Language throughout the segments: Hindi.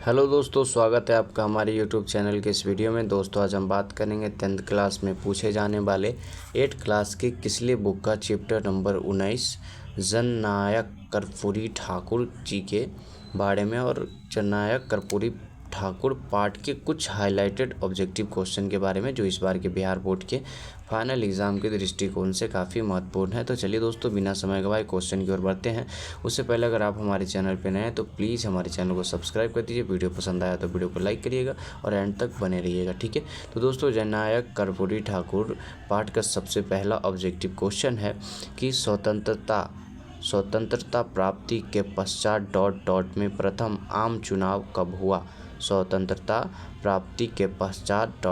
हेलो दोस्तों, स्वागत है आपका हमारे यूट्यूब चैनल के इस वीडियो में। दोस्तों आज हम बात करेंगे 10th क्लास में पूछे जाने वाले 8th क्लास के किसले बुक का चैप्टर नंबर 19 जननायक कर्पूरी ठाकुर जी के बारे में और जननायक कर्पूरी ठाकुर पार्ट के कुछ हाईलाइटेड ऑब्जेक्टिव क्वेश्चन के बारे में, जो इस बार के बिहार बोर्ड के फाइनल एग्ज़ाम के दृष्टिकोण से काफ़ी महत्वपूर्ण है। तो चलिए दोस्तों, बिना समय गवाए क्वेश्चन की ओर बढ़ते हैं। उससे पहले अगर आप हमारे चैनल पर नए हैं तो प्लीज़ हमारे चैनल को सब्सक्राइब कर दीजिए। वीडियो पसंद आया तो वीडियो को लाइक करिएगा और एंड तक बने रहिएगा, ठीक है। तो दोस्तों, जननायक कर्पूरी ठाकुर पार्ट का सबसे पहला ऑब्जेक्टिव क्वेश्चन है कि स्वतंत्रता प्राप्ति के पश्चात ... में प्रथम आम चुनाव कब हुआ। स्वतंत्रता प्राप्ति के पश्चात ...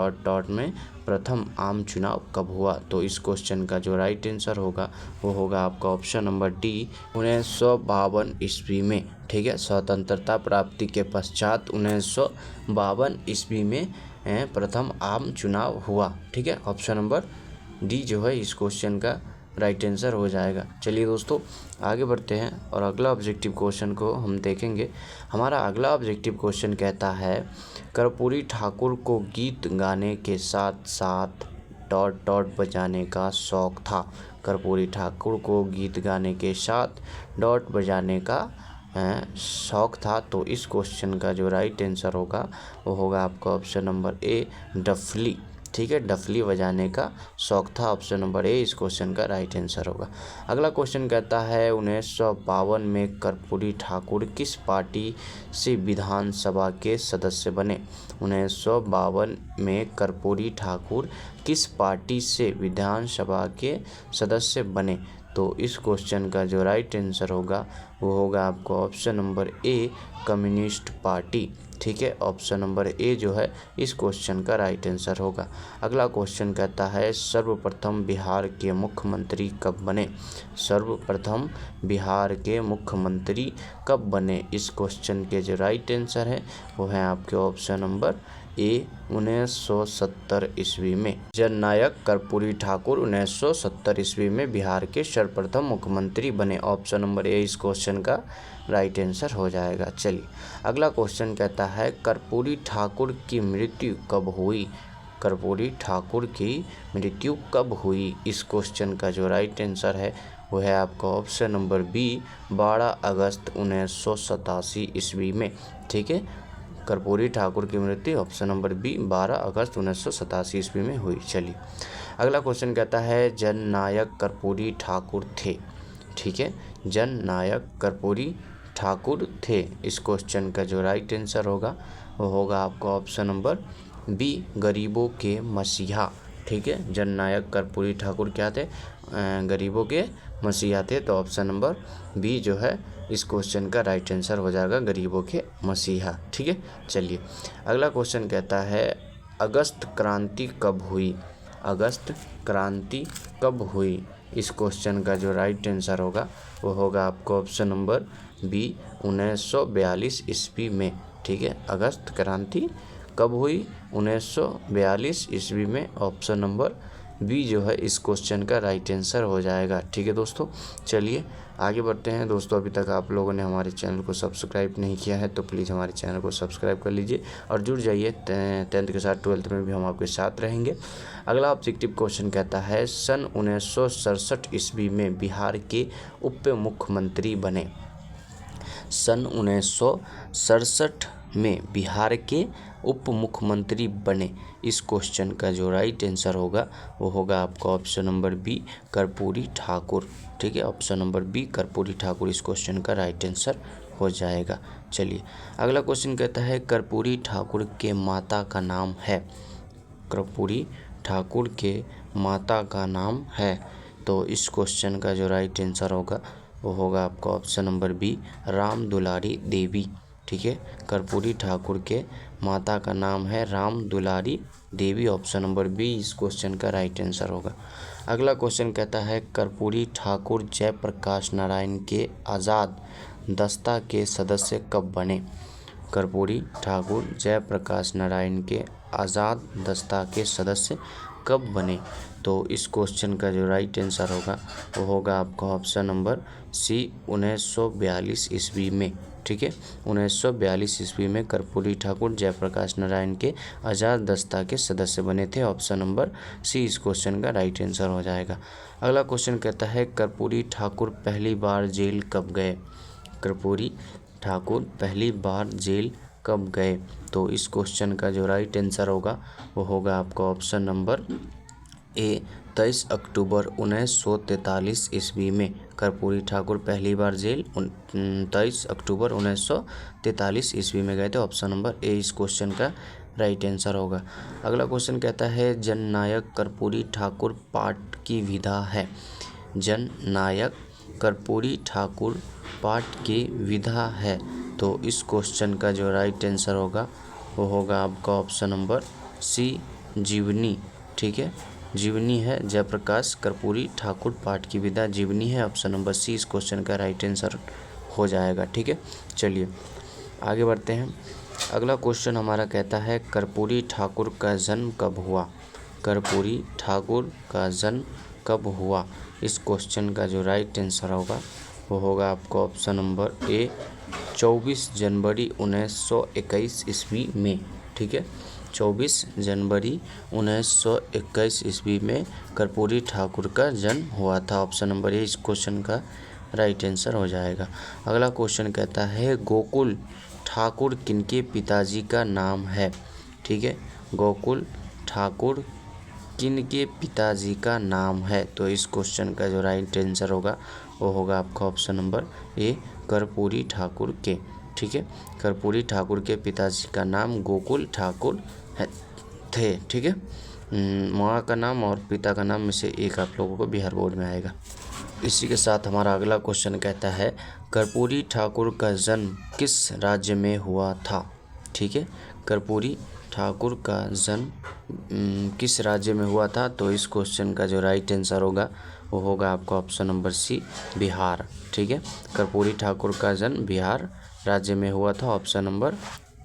में प्रथम आम चुनाव कब हुआ। तो इस क्वेश्चन का जो राइट आंसर होगा वो होगा आपका ऑप्शन नंबर डी, 1952 ईस्वी में, ठीक है। स्वतंत्रता प्राप्ति के पश्चात 1952 ईस्वी में प्रथम आम चुनाव हुआ, ठीक है। ऑप्शन नंबर डी जो है इस क्वेश्चन का राइट आंसर हो जाएगा। चलिए दोस्तों, आगे बढ़ते हैं और अगला ऑब्जेक्टिव क्वेश्चन को हम देखेंगे। हमारा अगला ऑब्जेक्टिव क्वेश्चन कहता है कर्पूरी ठाकुर को गीत गाने के साथ साथ ... बजाने का शौक था। कर्पूरी ठाकुर को गीत गाने के साथ ... बजाने का शौक था। तो इस क्वेश्चन का जो राइट आंसर होगा वो होगा आपका ऑप्शन नंबर ए, डफली, ठीक है। डफली बजाने का शौक था। ऑप्शन नंबर ए इस क्वेश्चन का राइट आंसर होगा। अगला क्वेश्चन कहता है 1952 में कर्पूरी ठाकुर किस पार्टी से विधानसभा के सदस्य बने। 1952 में कर्पूरी ठाकुर किस पार्टी से विधानसभा के सदस्य बने। तो इस क्वेश्चन का जो राइट आंसर होगा वो होगा आपको option number A, communist party, ठीक है। ऑप्शन नंबर ए जो है इस क्वेश्चन का राइट आंसर होगा। अगला क्वेश्चन कहता है सर्वप्रथम बिहार के मुख्यमंत्री कब बने। सर्वप्रथम बिहार के मुख्यमंत्री कब बने। इस क्वेश्चन के जो राइट आंसर है वो है आपके ऑप्शन नंबर ए, 1970 ईस्वी में। जननायक कर्पूरी ठाकुर 1970 ईस्वी में बिहार के सर्वप्रथम मुख्यमंत्री बने। ऑप्शन नंबर ए इस क्वेश्चन का राइट आंसर हो जाएगा। चलिए अगला क्वेश्चन कहता है कर्पूरी ठाकुर की मृत्यु कब हुई। कर्पूरी ठाकुर की मृत्यु कब हुई। इस क्वेश्चन का जो राइट आंसर है वो है आपका ऑप्शन नंबर बी, 12 अगस्त 1987 ईस्वी में, ठीक है। कर्पूरी ठाकुर की मृत्यु ऑप्शन नंबर बी 12 अगस्त 1987 ईस्वी में हुई। चलिए अगला क्वेश्चन कहता है जननायक कर्पूरी ठाकुर थे, ठीक है। जननायक कर्पूरी ठाकुर थे। इस क्वेश्चन का जो राइट आंसर होगा वो होगा आपका ऑप्शन नंबर बी, गरीबों के मसीहा, ठीक है। जननायक कर्पूरी ठाकुर क्या थे, गरीबों के मसीहा थे। तो ऑप्शन नंबर बी जो है इस क्वेश्चन का राइट आंसर हो जाएगा, गरीबों के मसीहा, ठीक है। चलिए अगला क्वेश्चन कहता है अगस्त क्रांति कब हुई। अगस्त क्रांति कब हुई। इस क्वेश्चन का जो राइट आंसर होगा वो होगा आपको ऑप्शन नंबर बी, 1942 ईस्वी में, ठीक है। अगस्त क्रांति कब हुई, 1942 ईस्वी में। ऑप्शन नंबर बी जो है इस क्वेश्चन का राइट आंसर हो जाएगा, ठीक है दोस्तों। चलिए आगे बढ़ते हैं। दोस्तों अभी तक आप लोगों ने हमारे चैनल को सब्सक्राइब नहीं किया है तो प्लीज़ हमारे चैनल को सब्सक्राइब कर लीजिए और जुड़ जाइए। 10th के साथ 12th में भी हम आपके साथ रहेंगे। अगला ऑब्जेक्टिव क्वेश्चन कहता है सन 1967 ईस्वी में बिहार के उप मुख्यमंत्री बने। सन 1967 में बिहार के उप मुख्यमंत्री बने। इस क्वेश्चन का जो राइट आंसर होगा वो होगा आपका option number B, Karpoori Thakur, ठीक है। Option number B Karpoori Thakur इस क्वेश्चन का राइट आंसर हो जाएगा। चलिए अगला क्वेश्चन कहता है कर्पूरी ठाकुर के माता का नाम है। कर्पूरी ठाकुर के माता का नाम है। तो इस क्वेश्चन का जो राइट आंसर होगा वो होगा आपका option number B, Ram Dulari Devi, ठीक है। कर्पूरी ठाकुर के माता का नाम है Ram Dulari Devi. Option number B इस क्वेश्चन का राइट आंसर होगा। अगला क्वेश्चन कहता है कर्पूरी ठाकुर जयप्रकाश नारायण के आज़ाद दस्ता के सदस्य कब बने। कर्पूरी ठाकुर जयप्रकाश नारायण के आज़ाद दस्ता के सदस्य कब बने। तो इस क्वेश्चन का जो राइट आंसर होगा वो होगा आपका ऑप्शन नंबर सी, 1942 ईस्वी में, ठीक है। 1942 ईस्वी में कर्पूरी ठाकुर जयप्रकाश नारायण के आज़ाद दस्ता के सदस्य बने थे। ऑप्शन नंबर सी इस क्वेश्चन का राइट आंसर हो जाएगा। अगला क्वेश्चन कहता है कर्पूरी ठाकुर पहली बार जेल कब गए। कर्पूरी ठाकुर पहली बार जेल कब गए। तो इस क्वेश्चन का जो राइट आंसर होगा वो होगा आपका ऑप्शन नंबर ए 23 अक्टूबर 1943 ईस्वी में कर्पूरी ठाकुर पहली बार जेल 23 अक्टूबर 1943 ईस्वी में गए थे। ऑप्शन नंबर ए इस क्वेश्चन का राइट आंसर होगा। अगला क्वेश्चन कहता है जननायक कर्पूरी ठाकुर पाठ की विधा है। जननायक कर्पूरी ठाकुर पाठ की विधा है। तो इस क्वेश्चन का जो राइट आंसर होगा वो होगा आपका ऑप्शन नंबर सी जीवनी। ठीक है, जीवनी है। जयप्रकाश कर्पूरी ठाकुर पाठ की विधा जीवनी है। ऑप्शन नंबर सी इस क्वेश्चन का राइट आंसर हो जाएगा। ठीक है, चलिए आगे बढ़ते हैं। अगला क्वेश्चन हमारा कहता है कर्पूरी ठाकुर का जन्म कब हुआ। कर्पूरी ठाकुर का जन्म कब हुआ। इस क्वेश्चन का जो राइट आंसर होगा वो होगा आपका ऑप्शन नंबर ए 24 जनवरी 1921 ईस्वी में। ठीक है, 24 जनवरी 1921 ईस्वी में कर्पूरी ठाकुर का जन्म हुआ था। ऑप्शन नंबर ए इस क्वेश्चन का राइट आंसर हो जाएगा। अगला क्वेश्चन कहता है गोकुल ठाकुर किनके पिताजी का नाम है। ठीक है, गोकुल ठाकुर किनके पिताजी का नाम है। तो इस क्वेश्चन का जो राइट आंसर होगा वो होगा आपका option number A Karpoori Thakur के। ठीक है, कर्पूरी ठाकुर के पिताजी का नाम गोकुल ठाकुर थे। ठीक है, माँ का नाम और पिता का नाम में से एक आप लोगों को बिहार बोर्ड में आएगा। इसी के साथ हमारा अगला क्वेश्चन कहता है कर्पूरी ठाकुर का जन्म किस राज्य में हुआ था। ठीक है, कर्पूरी ठाकुर का जन्म किस राज्य में हुआ था। तो इस क्वेश्चन का जो राइट आंसर होगा वो होगा आपका ऑप्शन नंबर सी बिहार। ठीक है, कर्पूरी ठाकुर का जन्म बिहार राज्य में हुआ था। ऑप्शन नंबर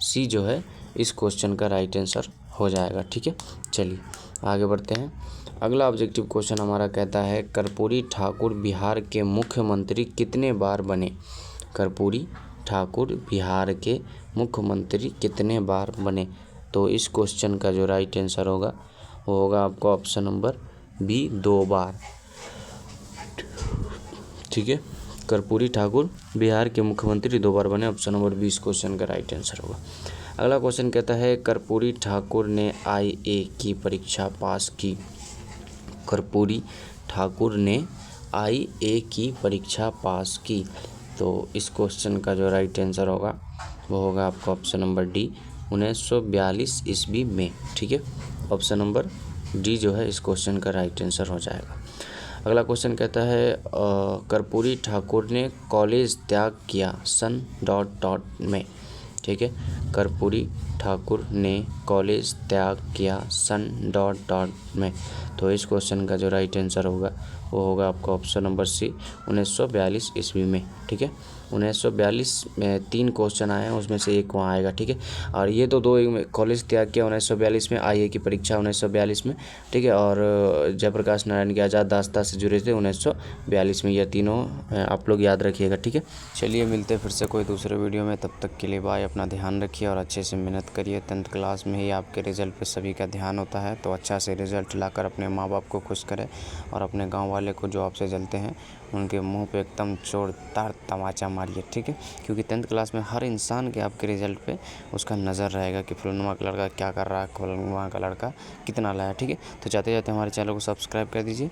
सी जो है इस क्वेश्चन का राइट आंसर हो जाएगा। ठीक है, चलिए आगे बढ़ते हैं। अगला ऑब्जेक्टिव क्वेश्चन हमारा कहता है कर्पूरी ठाकुर बिहार के मुख्यमंत्री कितने बार बने। कर्पूरी ठाकुर बिहार के मुख्यमंत्री कितने बार बने। तो इस क्वेश्चन का जो राइट आंसर होगा वो होगा आपका ऑप्शन नंबर बी 2 बार। ठीक है, कर्पूरी ठाकुर बिहार के मुख्यमंत्री 2 बार बने। ऑप्शन नंबर बी इस क्वेश्चन का राइट आंसर होगा। अगला क्वेश्चन कहता है कर्पूरी ठाकुर ने IA की परीक्षा पास की। कर्पूरी ठाकुर ने IA की परीक्षा पास की। तो इस क्वेश्चन का जो राइट आंसर होगा वो होगा आपका ऑप्शन नंबर डी 1942 ईस्वी में। ठीक है, ऑप्शन नंबर डी जो है इस क्वेश्चन का राइट आंसर हो जाएगा। अगला क्वेश्चन कहता है कर्पूरी ठाकुर ने कॉलेज त्याग किया सन ... में। ठीक है, कर्पूरी ठाकुर ने कॉलेज त्याग किया सन ... में। तो इस क्वेश्चन का जो राइट आंसर होगा वो होगा आपका ऑप्शन नंबर सी 1942 ईस्वी में। ठीक है, 1942 में 3 क्वेश्चन आए हैं उसमें से एक वहाँ आएगा। ठीक है, और ये तो 2 कॉलेज त्याग किया 1942 में, IA की परीक्षा 1942 में। ठीक है, और जयप्रकाश नारायण के आज़ाद दास्ता से जुड़े थे 1942 में। यह तीनों आप लोग याद रखिएगा। ठीक है, चलिए मिलते हैं फिर से कोई दूसरे वीडियो में। तब तक के लिए बाय। अपना ध्यान रखिए और अच्छे से मेहनत करिए। 10th क्लास में ही आपके रिजल्ट पे सभी का ध्यान होता है, तो अच्छा से रिजल्ट लाकर अपने माँ बाप को खुश करें और अपने गाँव वाले को जो आपसे जलते हैं उनके मुंह पे एकदम जोरदार तमाचा मारिए। ठीक है, क्योंकि 10th क्लास में हर इंसान के आपके रिजल्ट पे उसका नज़र रहेगा कि फलाना का लड़का क्या कर रहा है, फलाना का लड़का कितना लाया। ठीक है, तो जाते जाते हमारे चैनल को सब्सक्राइब कर दीजिए।